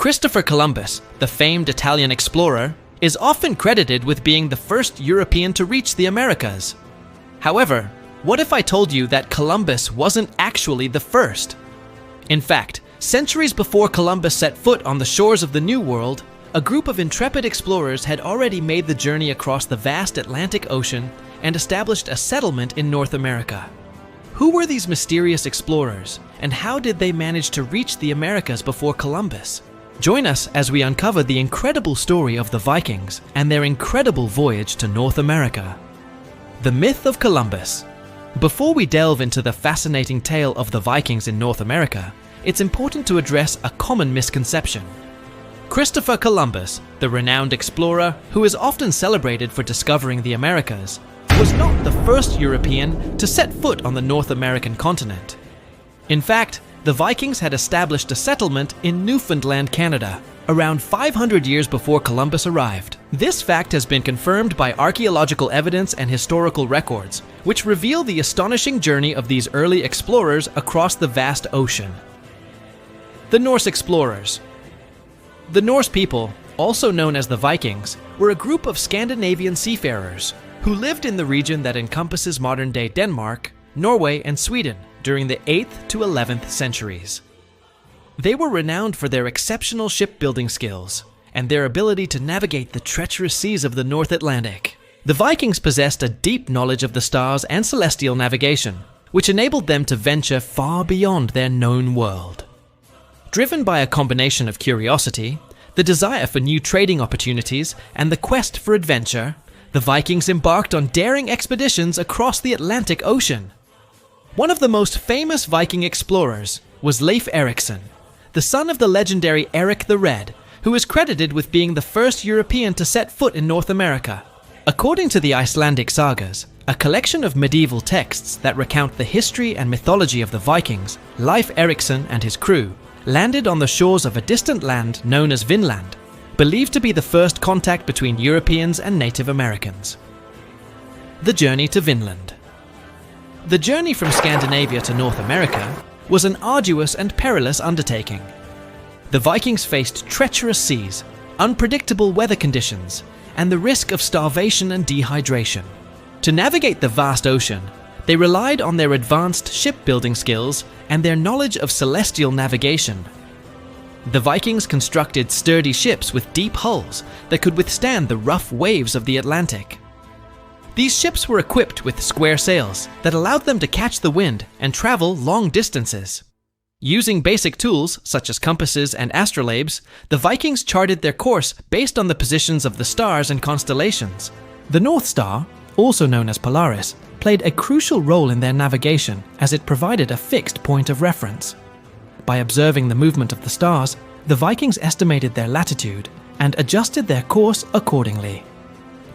Christopher Columbus, the famed Italian explorer, is often credited with being the first European to reach the Americas. However, what if I told you that Columbus wasn't actually the first? In fact, centuries before Columbus set foot on the shores of the New World, a group of intrepid explorers had already made the journey across the vast Atlantic Ocean and established a settlement in North America. Who were these mysterious explorers, and how did they manage to reach the Americas before Columbus? Join us as we uncover the incredible story of the Vikings and their incredible voyage to North America. The myth of Columbus. Before we delve into the fascinating tale of the Vikings in North America, it's important to address a common misconception. Christopher Columbus, the renowned explorer who is often celebrated for discovering the Americas, was not the first European to set foot on the North American continent. In fact, the Vikings had established a settlement in Newfoundland, Canada, around 500 years before Columbus arrived. This fact has been confirmed by archaeological evidence and historical records, which reveal the astonishing journey of these early explorers across the vast ocean. The Norse explorers. The Norse people, also known as the Vikings, were a group of Scandinavian seafarers who lived in the region that encompasses modern-day Denmark, Norway, and Sweden during the 8th to 11th centuries. They were renowned for their exceptional shipbuilding skills and their ability to navigate the treacherous seas of the North Atlantic. The Vikings possessed a deep knowledge of the stars and celestial navigation, which enabled them to venture far beyond their known world. Driven by a combination of curiosity, the desire for new trading opportunities, and the quest for adventure, the Vikings embarked on daring expeditions across the Atlantic Ocean. One of the most famous Viking explorers was Leif Eriksson, the son of the legendary Eric the Red, who is credited with being the first European to set foot in North America. According to the Icelandic sagas, a collection of medieval texts that recount the history and mythology of the Vikings, Leif Eriksson and his crew landed on the shores of a distant land known as Vinland, believed to be the first contact between Europeans and Native Americans. The journey to Vinland. The journey from Scandinavia to North America was an arduous and perilous undertaking. The Vikings faced treacherous seas, unpredictable weather conditions, and the risk of starvation and dehydration. To navigate the vast ocean, they relied on their advanced shipbuilding skills and their knowledge of celestial navigation. The Vikings constructed sturdy ships with deep hulls that could withstand the rough waves of the Atlantic. These ships were equipped with square sails that allowed them to catch the wind and travel long distances. Using basic tools such as compasses and astrolabes, the Vikings charted their course based on the positions of the stars and constellations. The North Star, also known as Polaris, played a crucial role in their navigation as it provided a fixed point of reference. By observing the movement of the stars, the Vikings estimated their latitude and adjusted their course accordingly.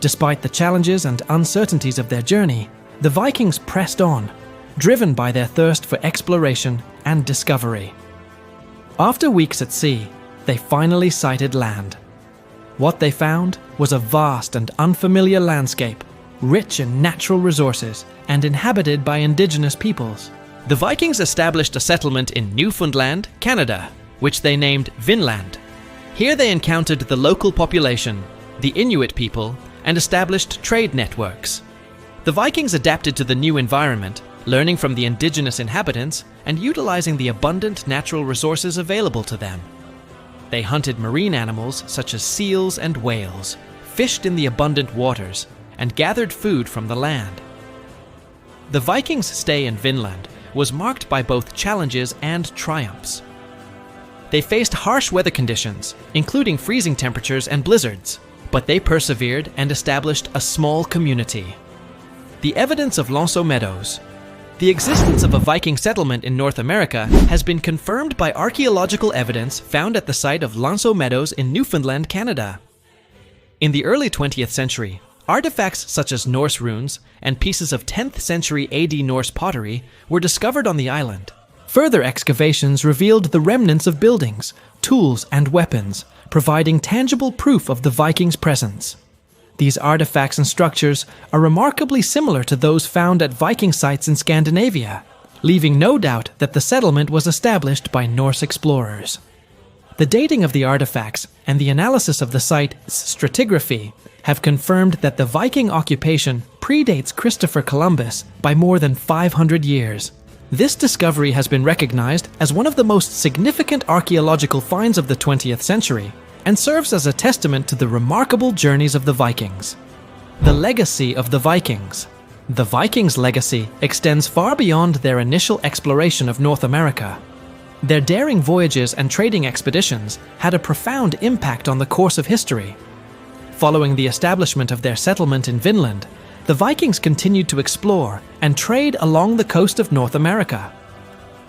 Despite the challenges and uncertainties of their journey, the Vikings pressed on, driven by their thirst for exploration and discovery. After weeks at sea, they finally sighted land. What they found was a vast and unfamiliar landscape, rich in natural resources and inhabited by indigenous peoples. The Vikings established a settlement in Newfoundland, Canada, which they named Vinland. Here they encountered the local population, the Inuit people, and established trade networks. The Vikings adapted to the new environment, learning from the indigenous inhabitants and utilizing the abundant natural resources available to them. They hunted marine animals such as seals and whales, fished in the abundant waters, and gathered food from the land. The Vikings' stay in Vinland was marked by both challenges and triumphs. They faced harsh weather conditions, including freezing temperatures and blizzards, but they persevered and established a small community. The evidence of Meadows. The existence of a Viking settlement in North America has been confirmed by archaeological evidence found at the site of Meadows in Newfoundland, Canada. In the early 20th century, artifacts such as Norse runes and pieces of 10th century AD Norse pottery were discovered on the island. Further excavations revealed the remnants of buildings, tools, and weapons, providing tangible proof of the Vikings' presence. These artifacts and structures are remarkably similar to those found at Viking sites in Scandinavia, leaving no doubt that the settlement was established by Norse explorers. The dating of the artifacts and the analysis of the site's stratigraphy have confirmed that the Viking occupation predates Christopher Columbus by more than 500 years. This discovery has been recognized as one of the most significant archaeological finds of the 20th century and serves as a testament to the remarkable journeys of the Vikings. The legacy of the Vikings. The Vikings' legacy extends far beyond their initial exploration of North America. Their daring voyages and trading expeditions had a profound impact on the course of history. Following the establishment of their settlement in Vinland, the Vikings continued to explore and trade along the coast of North America.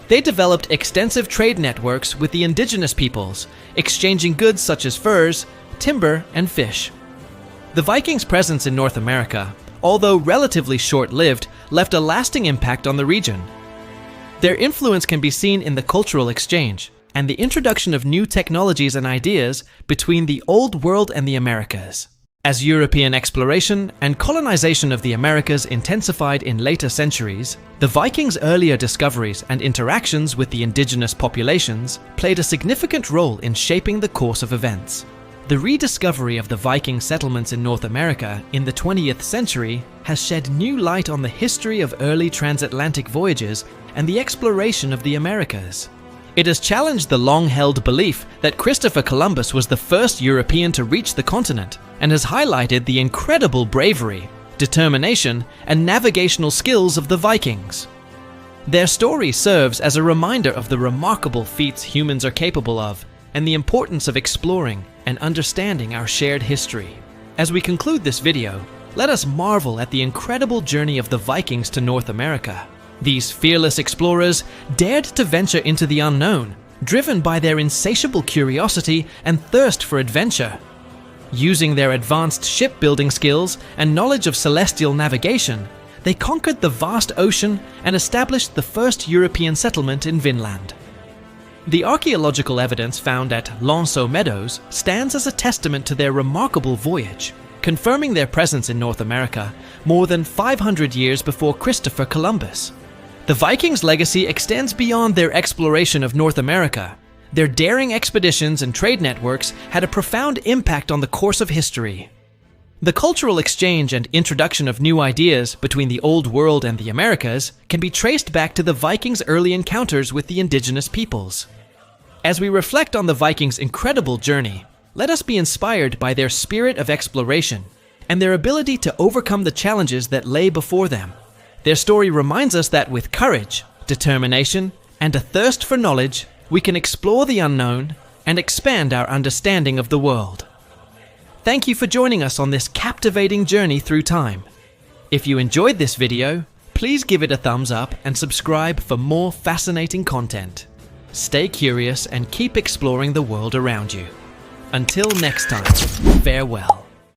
They developed extensive trade networks with the indigenous peoples, exchanging goods such as furs, timber, and fish. The Vikings' presence in North America, although relatively short-lived, left a lasting impact on the region. Their influence can be seen in the cultural exchange and the introduction of new technologies and ideas between the Old World and the Americas. As European exploration and colonization of the Americas intensified in later centuries, the Vikings' earlier discoveries and interactions with the indigenous populations played a significant role in shaping the course of events. The rediscovery of the Viking settlements in North America in the 20th century has shed new light on the history of early transatlantic voyages and the exploration of the Americas. It has challenged the long-held belief that Christopher Columbus was the first European to reach the continent, and has highlighted the incredible bravery, determination, and navigational skills of the Vikings. Their story serves as a reminder of the remarkable feats humans are capable of, and the importance of exploring and understanding our shared history. As we conclude this video, let us marvel at the incredible journey of the Vikings to North America. These fearless explorers dared to venture into the unknown, driven by their insatiable curiosity and thirst for adventure. Using their advanced shipbuilding skills and knowledge of celestial navigation, they conquered the vast ocean and established the first European settlement in Vinland. The archaeological evidence found at Meadows stands as a testament to their remarkable voyage, confirming their presence in North America more than 500 years before Christopher Columbus. The Vikings' legacy extends beyond their exploration of North America. Their daring expeditions and trade networks had a profound impact on the course of history. The cultural exchange and introduction of new ideas between the Old World and the Americas can be traced back to the Vikings' early encounters with the indigenous peoples. As we reflect on the Vikings' incredible journey, let us be inspired by their spirit of exploration and their ability to overcome the challenges that lay before them. Their story reminds us that with courage, determination, and a thirst for knowledge, we can explore the unknown and expand our understanding of the world. Thank you for joining us on this captivating journey through time. If you enjoyed this video, please give it a thumbs up and subscribe for more fascinating content. Stay curious and keep exploring the world around you. Until next time, farewell.